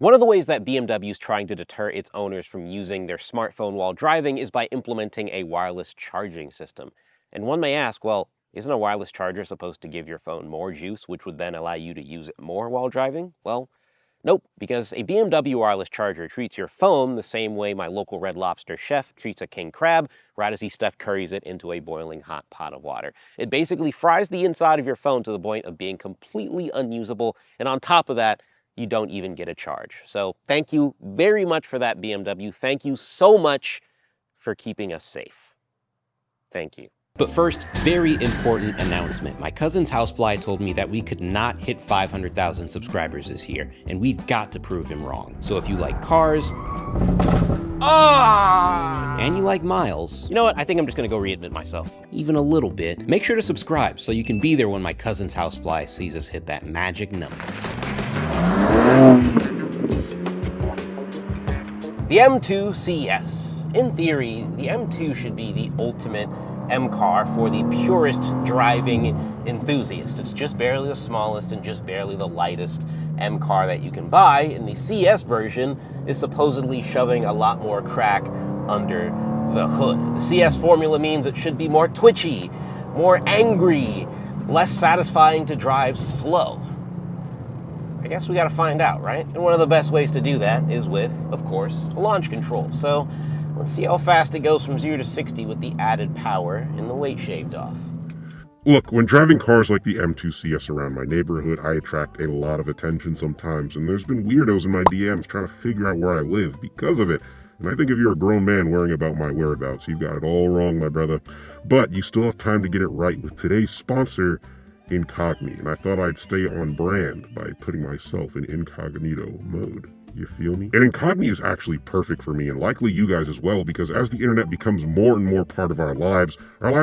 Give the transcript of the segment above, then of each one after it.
One of the ways that BMW is trying to deter its owners from using their smartphone while driving is by implementing a wireless charging system. And one may ask, well, isn't a wireless charger supposed to give your phone more juice, which would then allow you to use it more while driving? Well, nope, because a BMW wireless charger treats your phone the same way my local Red Lobster chef treats a king crab right as he Steph Curries it into a boiling hot pot of water. It basically fries the inside of your phone to the point of being completely unusable, and on top of that, you don't even get a charge. So thank you very much for that, BMW. Thank you so much for keeping us safe. Thank you. But first, very important announcement. My cousin's housefly told me that we could not hit 500,000 subscribers this year, and we've got to prove him wrong. So if you like cars, and you like miles, you know what? I think I'm just gonna go readmit myself. Even a little bit. Make sure to subscribe so you can be there when my cousin's housefly sees us hit that magic number. The M2 CS. In theory, the M2 should be the ultimate M car for the purest driving enthusiast. It's just barely the smallest and just barely the lightest M car that you can buy, and the CS version is supposedly shoving a lot more crack under the hood. The CS formula means it should be more twitchy, more angry, less satisfying to drive slow. I guess we gotta find out, right? And one of the best ways to do that is with, of course, launch control. So let's see how fast it goes from 0 to 60 with the added power and the weight shaved off. Look, when driving cars like the M2 CS around my neighborhood, I attract a lot of attention sometimes, and there's been weirdos in my DMs trying to figure out where I live because of it. And I think if you're a grown man worrying about my whereabouts, you've got it all wrong, my brother. But you still have time to get it right with today's sponsor, Incogni, and I thought I'd stay on brand by putting myself in incognito mode. You feel me? And Incogni is actually perfect for me, and likely you guys as well, because as the internet becomes more and more part of our lives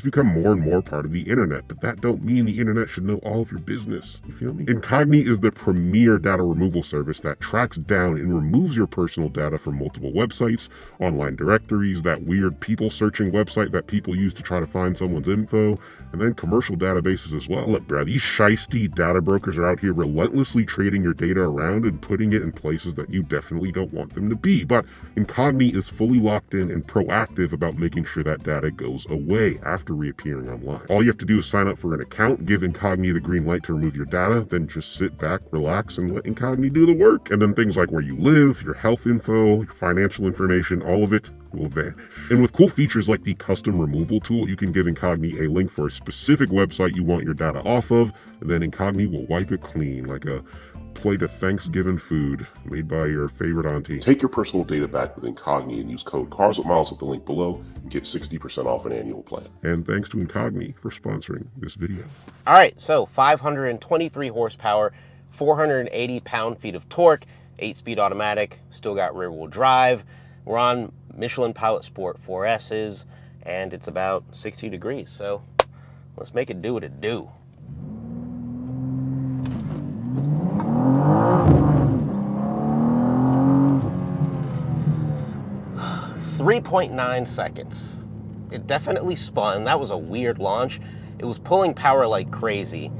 become more and more part of the internet. But that don't mean the internet should know all of your business. You feel me? Incogni is the premier data removal service that tracks down and removes your personal data from multiple websites, online directories, that weird people searching website that people use to try to find someone's info, and then commercial databases as well. Look, bruh, these shiesty data brokers are out here relentlessly trading your data around and putting it in places that you definitely don't want them to be. But Incogni is fully locked in and proactive about making sure that data goes away after reappearing online. All you have to do is sign up for an account, give Incogni the green light to remove your data, then just sit back, relax, and let Incogni do the work. And then things like where you live, your health info, your financial information, all of it will vanish. And with cool features like the custom removal tool, you can give Incogni a link for a specific website you want your data off of, and then Incogni will wipe it clean like a plate of Thanksgiving food made by your favorite auntie. Take your personal data back with Incogni and use code CarsWithMiles at the link below and get 60% off an annual plan. And thanks to Incogni for sponsoring this video. All right, so 523 horsepower, 480 pound-feet of torque, 8-speed automatic, still got rear-wheel drive. We're on Michelin Pilot Sport 4S's, and it's about 60 degrees, so let's make it do what it do. .9 seconds. It definitely spun. That was a weird launch. It was pulling power like crazy.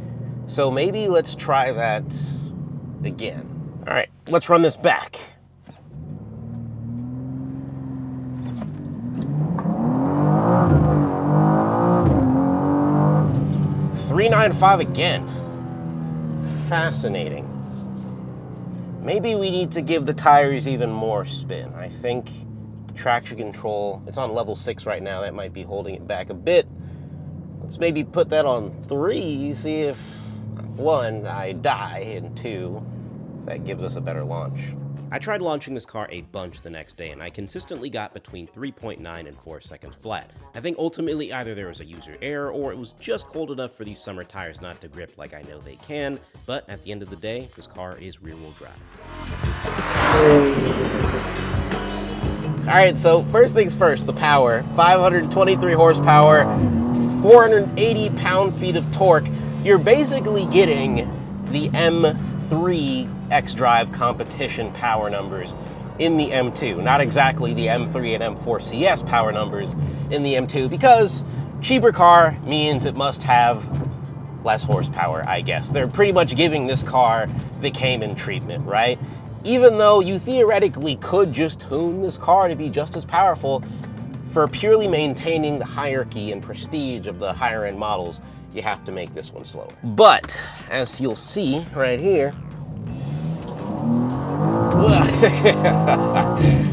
So maybe let's try that again. All right, let's run this back. .395 again. Fascinating. Maybe we need to give the tires even more spin. I think traction control, it's on level 6 right now. That might be holding it back a bit. Let's maybe put that on 3, see if 1, I die, and 2, that gives us a better launch. I tried launching this car a bunch the next day, and I consistently got between 3.9 and 4 seconds flat. I think ultimately either there was a user error or it was just cold enough for these summer tires not to grip like I know they can, but at the end of the day, this car is rear-wheel drive. All right, so first things first, the power. 523 horsepower, 480 pound-feet of torque. You're basically getting the M3 xDrive competition power numbers in the M2. Not exactly the M3 and M4 CS power numbers in the M2, because cheaper car means it must have less horsepower, I guess. They're pretty much giving this car the Cayman treatment, right? even though you theoretically could just tune this car to be just as powerful, for purely maintaining the hierarchy and prestige of the higher end models, you have to make this one slower. But as you'll see right here,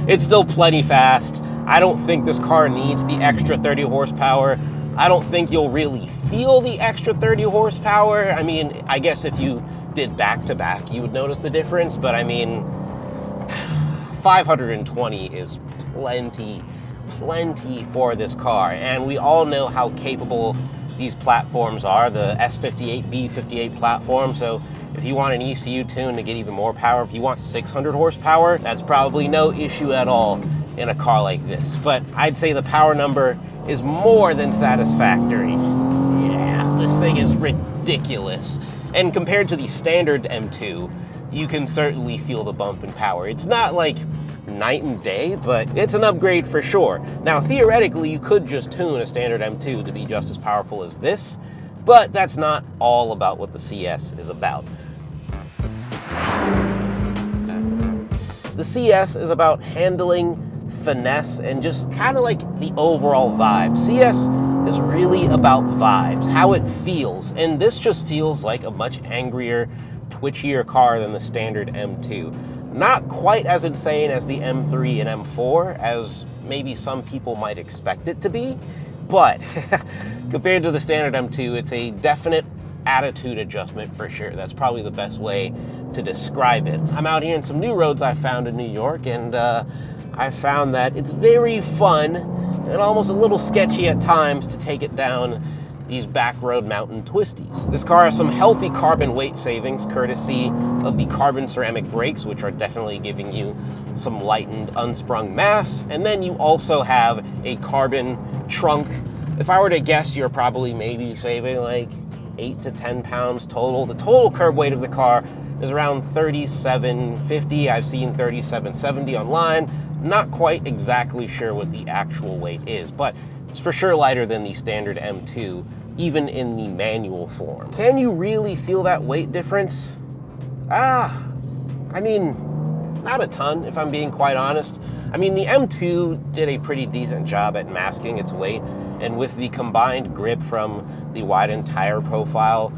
it's still plenty fast. I don't think this car needs the extra 30 horsepower. I don't think you'll really feel the extra 30 horsepower. I mean, I guess if you did back-to-back, you would notice the difference, but I mean, 520 is plenty for this car. And we all know how capable these platforms are, the S58, B58 platform. So if you want an ECU tune to get even more power, if you want 600 horsepower, that's probably no issue at all in a car like this. But I'd say the power number is more than satisfactory. Yeah, this thing is ridiculous. And compared to the standard M2, you can certainly feel the bump in power. It's not like night and day, but it's an upgrade for sure. Now, theoretically, you could just tune a standard M2 to be just as powerful as this, but that's not all about what the CS is about. The CS is about handling, finesse, and just kind of like the overall vibe. CS is really about vibes, how it feels, and this just feels like a much angrier, twitchier car than the standard M2. Not quite as insane as the M3 and M4, as maybe some people might expect it to be, but compared to the standard M2, it's a definite attitude adjustment for sure. That's probably the best way to describe it. I'm out here in some new roads I found in New York, and I found that it's very fun and almost a little sketchy at times to take it down these back road mountain twisties. This car has some healthy carbon weight savings courtesy of the carbon ceramic brakes, which are definitely giving you some lightened unsprung mass. And then you also have a carbon trunk. If I were to guess, you're probably maybe saving like 8 to 10 pounds total. The total curb weight of the car is around 3750. I've seen 3770 online. Not quite exactly sure what the actual weight is, but it's for sure lighter than the standard M2, even in the manual form. Can you really feel that weight difference? I mean, not a ton, if I'm being quite honest. I mean, the M2 did a pretty decent job at masking its weight, and with the combined grip from the widened tire profile,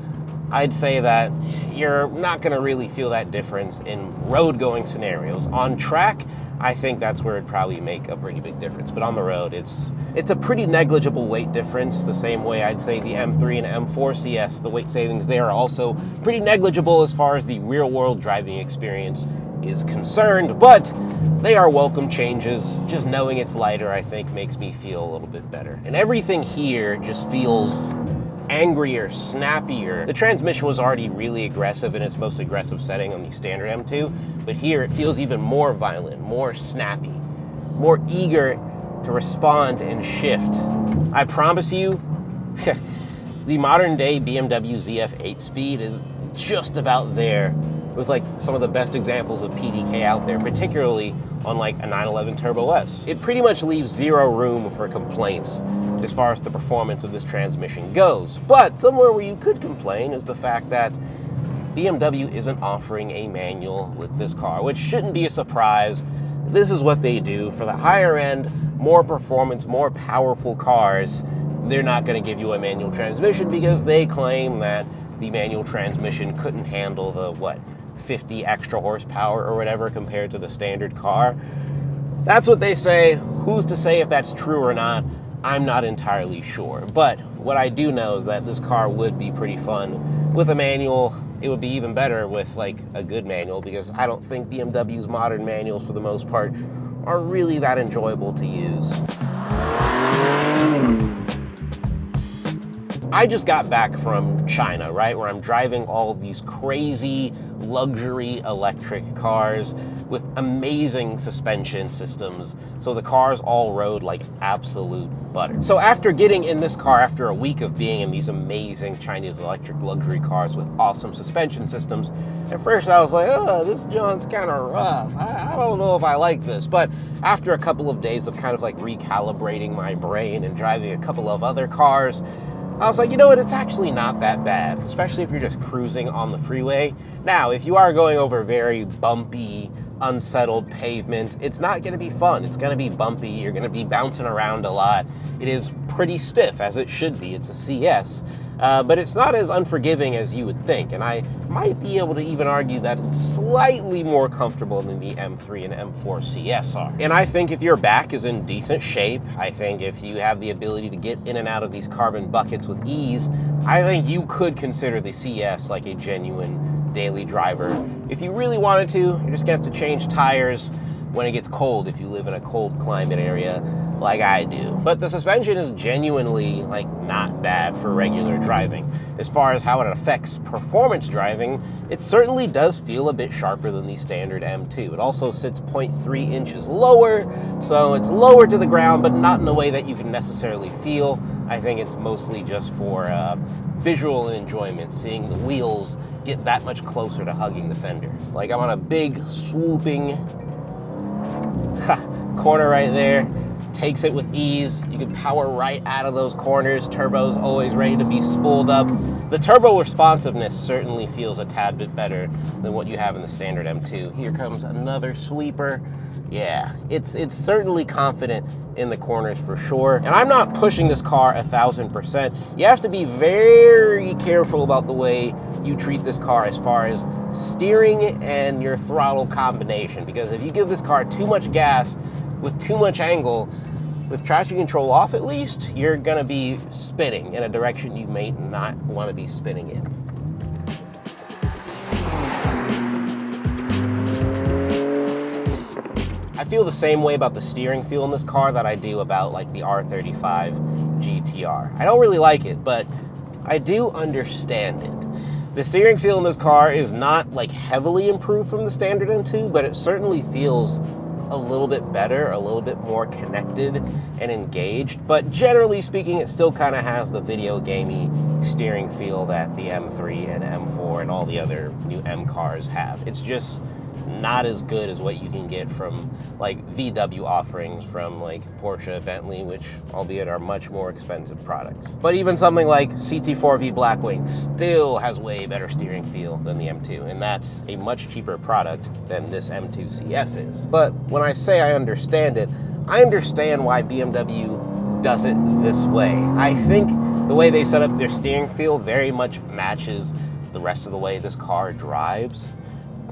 I'd say that you're not gonna really feel that difference in road-going scenarios. On track, I think that's where it'd probably make a pretty big difference. But on the road, it's a pretty negligible weight difference, the same way I'd say the M3 and M4 CS, the weight savings there are also pretty negligible as far as the real-world driving experience is concerned, but they are welcome changes. Just knowing it's lighter, I think, makes me feel a little bit better. And everything here just feels angrier, snappier. The transmission was already really aggressive in its most aggressive setting on the standard M2, but here it feels even more violent, more snappy, more eager to respond and shift. I promise you, the modern day BMW ZF 8-speed is just about there with like some of the best examples of PDK out there, particularly on like a 911 Turbo S. It pretty much leaves zero room for complaints as far as the performance of this transmission goes. But somewhere where you could complain is the fact that BMW isn't offering a manual with this car, which shouldn't be a surprise. This is what they do for the higher end, more performance, more powerful cars. They're not going to give you a manual transmission because they claim that the manual transmission couldn't handle the, 50 extra horsepower or whatever compared to the standard car. That's what they say. Who's to say if that's true or not? I'm not entirely sure. But what I do know is that this car would be pretty fun with a manual. It would be even better with like a good manual, because I don't think BMW's modern manuals for the most part are really that enjoyable to use. I just got back from China, right, where I'm driving all of these crazy luxury electric cars with amazing suspension systems. So the cars all rode like absolute butter. So after getting in this car, after a week of being in these amazing Chinese electric luxury cars with awesome suspension systems, at first I was like, oh, this John's kind of rough. I don't know if I like this. But after a couple of days of kind of like recalibrating my brain and driving a couple of other cars, I was like, you know what, it's actually not that bad, especially if you're just cruising on the freeway. Now, if you are going over very bumpy, unsettled pavement. It's not going to be fun. It's going to be bumpy. You're going to be bouncing around a lot. It is pretty stiff, as it should be. It's a CS. But it's not as unforgiving as you would think, and I might be able to even argue that it's slightly more comfortable than the M3 and M4 CS are. And I think if your back is in decent shape, I think if you have the ability to get in and out of these carbon buckets with ease, I think you could consider the CS like a genuine daily driver. If you really wanted to, you're just gonna have to change tires when it gets cold if you live in a cold climate area like I do. But the suspension is genuinely not bad for regular driving. As far as how it affects performance driving, it certainly does feel a bit sharper than the standard M2. It also sits 0.3 inches lower, so it's lower to the ground, but not in a way that you can necessarily feel. I think it's mostly just for visual enjoyment, seeing the wheels get that much closer to hugging the fender. Like I'm on a big swooping corner right there. Takes it with ease. You can power right out of those corners. Turbo's always ready to be spooled up. The turbo responsiveness certainly feels a tad bit better than what you have in the standard M2. Here comes another sweeper. Yeah, it's certainly confident in the corners for sure. And I'm not pushing this car 1000%. You have to be very careful about the way you treat this car as far as steering and your throttle combination, because if you give this car too much gas with too much angle, with traction control off at least, you're gonna be spinning in a direction you may not want to be spinning in. I feel the same way about the steering feel in this car that I do about the R35 GTR. I don't really like it, but I do understand it. The steering feel in this car is not heavily improved from the standard M2, but it certainly feels a little bit better, a little bit more connected and engaged. But generally speaking, it still kind of has the video gamey steering feel that the M3 and M4 and all the other new M cars have. It's just not as good as what you can get from VW offerings from Porsche, Bentley, which albeit are much more expensive products. But even something like CT4V Blackwing still has way better steering feel than the M2, and that's a much cheaper product than this M2 CS is. But when I say I understand it, I understand why BMW does it this way. I think the way they set up their steering feel very much matches the rest of the way this car drives,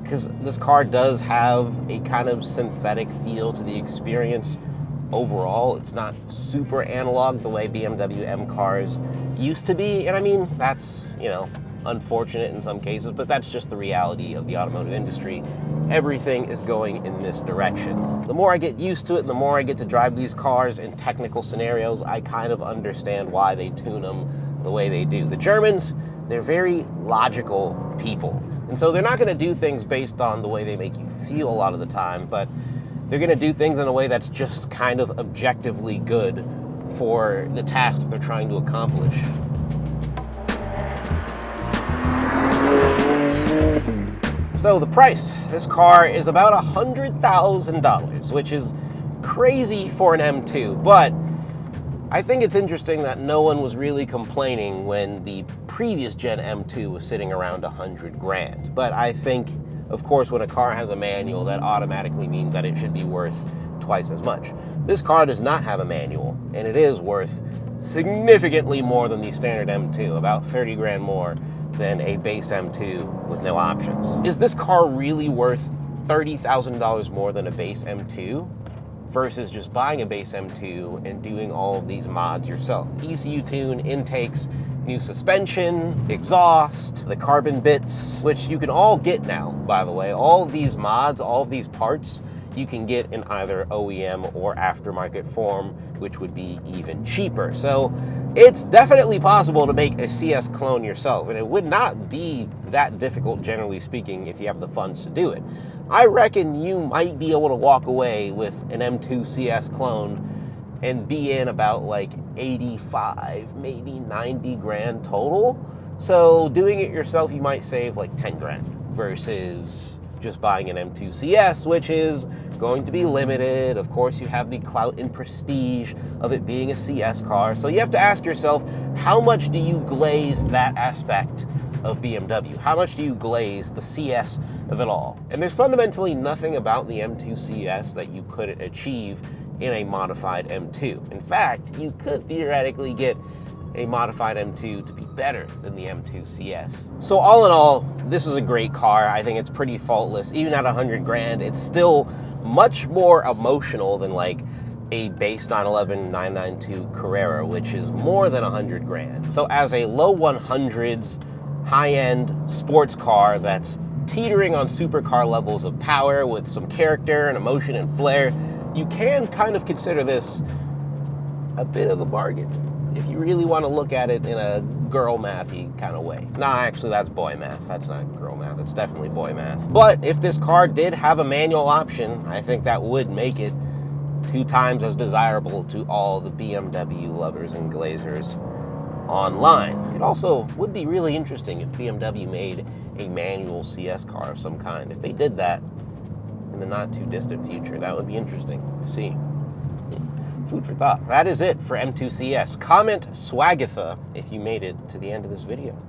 because this car does have a kind of synthetic feel to the experience overall. It's not super analog the way BMW M cars used to be. And I mean, that's, unfortunate in some cases, but that's just the reality of the automotive industry. Everything is going in this direction. The more I get used to it, the more I get to drive these cars in technical scenarios, I kind of understand why they tune them the way they do. The Germans, they're very logical people. And so they're not going to do things based on the way they make you feel a lot of the time, but they're going to do things in a way that's just kind of objectively good for the tasks they're trying to accomplish. So the price, this car is about $100,000, which is crazy for an M2, but I think it's interesting that no one was really complaining when the previous gen M2 was sitting around 100 grand. But I think, of course, when a car has a manual, that automatically means that it should be worth twice as much. This car does not have a manual, and it is worth significantly more than the standard M2, about 30 grand more than a base M2 with no options. Is this car really worth $30,000 more than a base M2? Versus just buying a base M2 and doing all of these mods yourself. ECU tune, intakes, new suspension, exhaust, the carbon bits, which you can all get now, by the way. All of these mods, all of these parts, you can get in either OEM or aftermarket form, which would be even cheaper. So it's definitely possible to make a CS clone yourself, and it would not be that difficult, generally speaking, if you have the funds to do it. I reckon you might be able to walk away with an M2 CS clone and be in about 85, maybe 90 grand total. So doing it yourself, you might save 10 grand versus just buying an M2 CS, which is going to be limited. Of course, you have the clout and prestige of it being a CS car. So you have to ask yourself, how much do you glaze that aspect of BMW? How much do you glaze the CS of it all? And there's fundamentally nothing about the M2 CS that you couldn't achieve in a modified M2. In fact, you could theoretically get a modified M2 to be better than the M2 CS. So all in all, this is a great car. I think it's pretty faultless. Even at 100 grand, it's still much more emotional than like a base 911 992 Carrera, which is more than 100 grand. So as a low 100s, high-end sports car that's teetering on supercar levels of power with some character and emotion and flair, you can kind of consider this a bit of a bargain if you really want to look at it in a girl mathy kind of way. Nah, actually that's boy math. That's not girl math. It's definitely boy math. But if this car did have a manual option, I think that would make it 2 times as desirable to all the BMW lovers and glazers online. It also would be really interesting if BMW made a manual CS car of some kind. If they did that in the not too distant future, that would be interesting to see. Food for thought. That is it for M2 CS. Comment Swagatha if you made it to the end of this video.